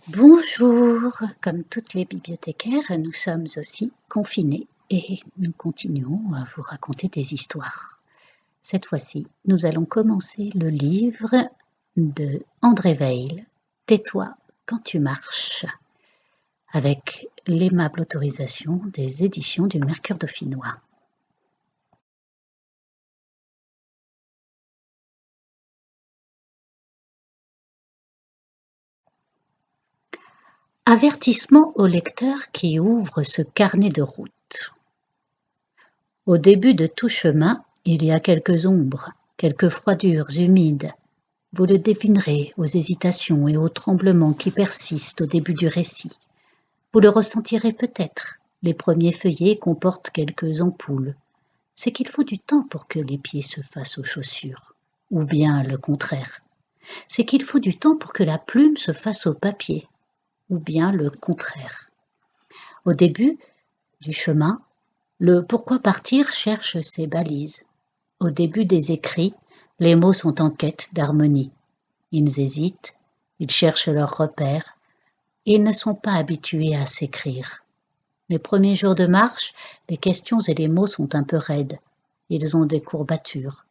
Bonjour, comme toutes les bibliothécaires, nous sommes aussi confinés et nous continuons à vous raconter des histoires. Cette fois-ci, nous allons commencer le livre de André Weil, Tais-toi quand tu marches, avec l'aimable autorisation des éditions du Mercure dauphinois. Avertissement au lecteur qui ouvre ce carnet de route. Au début de tout chemin, il y a quelques ombres, quelques froidures humides. Vous le devinerez aux hésitations et aux tremblements qui persistent au début du récit. Vous le ressentirez peut-être, les premiers feuillets comportent quelques ampoules. C'est qu'il faut du temps pour que les pieds se fassent aux chaussures, ou bien le contraire. C'est qu'il faut du temps pour que la plume se fasse au papier, ou bien le contraire. Au début du chemin, le pourquoi partir cherche ses balises. Au début des écrits, les mots sont en quête d'harmonie. Ils hésitent, ils cherchent leurs repères, et ils ne sont pas habitués à s'écrire. Les premiers jours de marche, les questions et les mots sont un peu raides. Ils ont des courbatures.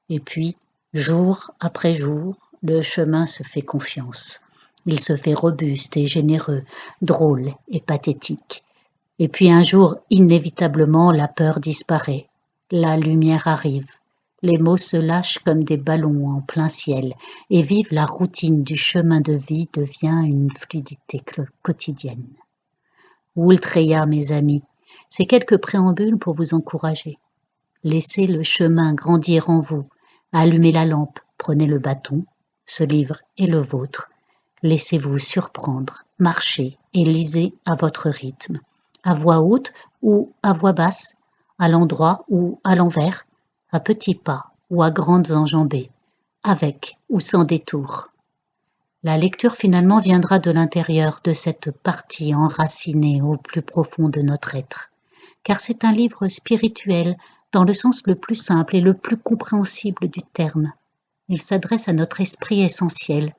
Et puis, jour après jour, le chemin se fait confiance. Il se fait robuste et généreux, drôle et pathétique. Et puis un jour, inévitablement, la peur disparaît. La lumière arrive. Les mots se lâchent comme des ballons en plein ciel, et vive la routine du chemin de vie devient une fluidité quotidienne. Ultreya, mes amis, c'est quelques préambules pour vous encourager. Laissez le chemin grandir en vous. Allumez la lampe, prenez le bâton. Ce livre est le vôtre. Laissez-vous surprendre, marchez et lisez à votre rythme, à voix haute ou à voix basse, à l'endroit ou à l'envers, à petits pas ou à grandes enjambées, avec ou sans détour. La lecture finalement viendra de l'intérieur, de cette partie enracinée au plus profond de notre être, car c'est un livre spirituel dans le sens le plus simple et le plus compréhensible du terme. Il s'adresse à notre esprit essentiel.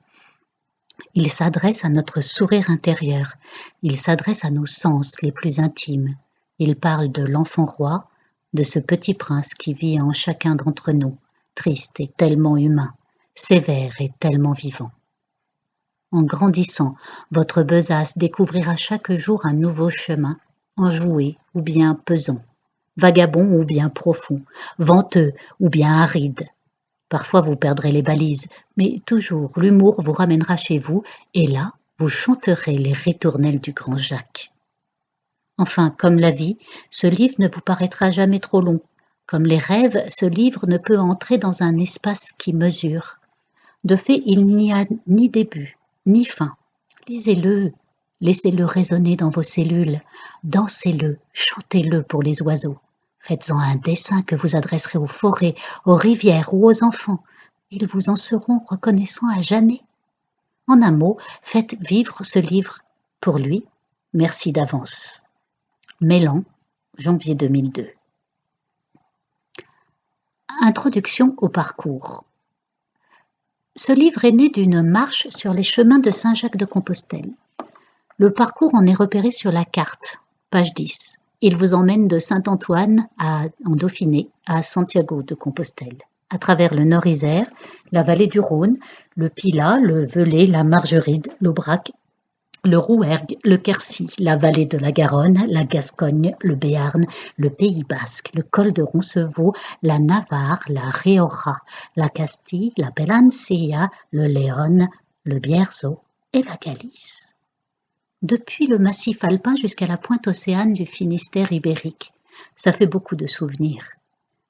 Il s'adresse à notre sourire intérieur, il s'adresse à nos sens les plus intimes. Il parle de l'enfant roi, de ce petit prince qui vit en chacun d'entre nous, triste et tellement humain, sévère et tellement vivant. En grandissant, votre besace découvrira chaque jour un nouveau chemin, enjoué ou bien pesant, vagabond ou bien profond, venteux ou bien aride. Parfois vous perdrez les balises, mais toujours l'humour vous ramènera chez vous, et là, vous chanterez les ritournelles du grand Jacques. Enfin, comme la vie, ce livre ne vous paraîtra jamais trop long. Comme les rêves, ce livre ne peut entrer dans un espace qui mesure. De fait, il n'y a ni début, ni fin. Lisez-le, laissez-le résonner dans vos cellules, dansez-le, chantez-le pour les oiseaux. Faites-en un dessin que vous adresserez aux forêts, aux rivières ou aux enfants. Ils vous en seront reconnaissants à jamais. En un mot, faites vivre ce livre pour lui. Merci d'avance. Mélan, janvier 2002. Introduction au parcours. Ce livre est né d'une marche sur les chemins de Saint-Jacques-de-Compostelle. Le parcours en est repéré sur la carte, page 10. Il vous emmène de Saint-Antoine en Dauphiné à Santiago de Compostelle, à travers le Nord-Isère, la vallée du Rhône, le Pilat, le Velay, la Margeride, l'Aubrac, le Rouergue, le Quercy, la vallée de la Garonne, la Gascogne, le Béarn, le Pays basque, le col de Roncevaux, la Navarre, la Rioja, la Castille, la Pelancia, le Léon, le Bierzo et la Galice. Depuis le massif alpin jusqu'à la pointe océane du Finistère ibérique, ça fait beaucoup de souvenirs.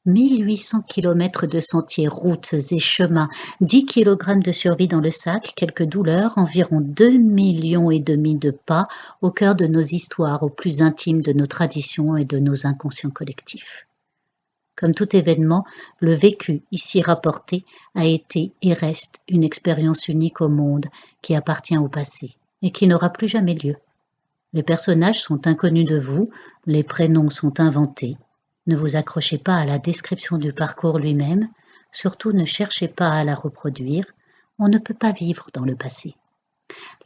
1800 kilomètres de sentiers, routes et chemins, 10 kilogrammes de survie dans le sac, quelques douleurs, environ 2,5 millions de pas au cœur de nos histoires, au plus intime de nos traditions et de nos inconscients collectifs. Comme tout événement, le vécu ici rapporté a été et reste une expérience unique au monde qui appartient au passé et qui n'aura plus jamais lieu. Les personnages sont inconnus de vous, les prénoms sont inventés. Ne vous accrochez pas à la description du parcours lui-même, surtout ne cherchez pas à la reproduire, on ne peut pas vivre dans le passé.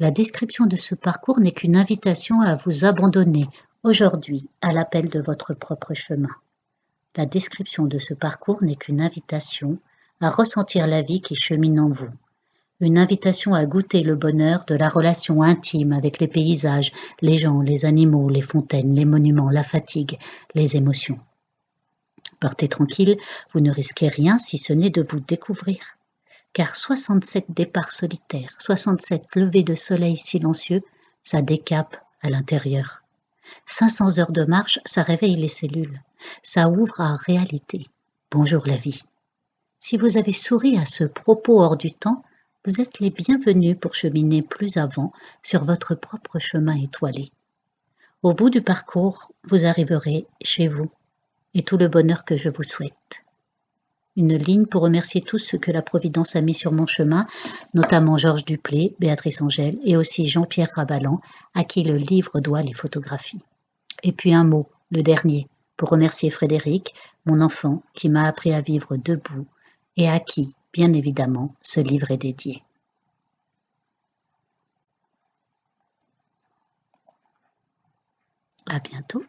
La description de ce parcours n'est qu'une invitation à vous abandonner aujourd'hui à l'appel de votre propre chemin. La description de ce parcours n'est qu'une invitation à ressentir la vie qui chemine en vous. Une invitation à goûter le bonheur de la relation intime avec les paysages, les gens, les animaux, les fontaines, les monuments, la fatigue, les émotions. Partez tranquille, vous ne risquez rien si ce n'est de vous découvrir. Car 67 départs solitaires, 67 levées de soleil silencieux, ça décape à l'intérieur. 500 heures de marche, ça réveille les cellules. Ça ouvre à réalité. Bonjour la vie. Si vous avez souri à ce propos hors du temps, vous êtes les bienvenus pour cheminer plus avant sur votre propre chemin étoilé. Au bout du parcours, vous arriverez chez vous et tout le bonheur que je vous souhaite. Une ligne pour remercier tous ceux que la Providence a mis sur mon chemin, notamment Georges Duplé, Béatrice Angèle et aussi Jean-Pierre Rabalan, à qui le livre doit les photographies. Et puis un mot, le dernier, pour remercier Frédéric, mon enfant, qui m'a appris à vivre debout et à qui, bien évidemment, ce livre est dédié. À bientôt.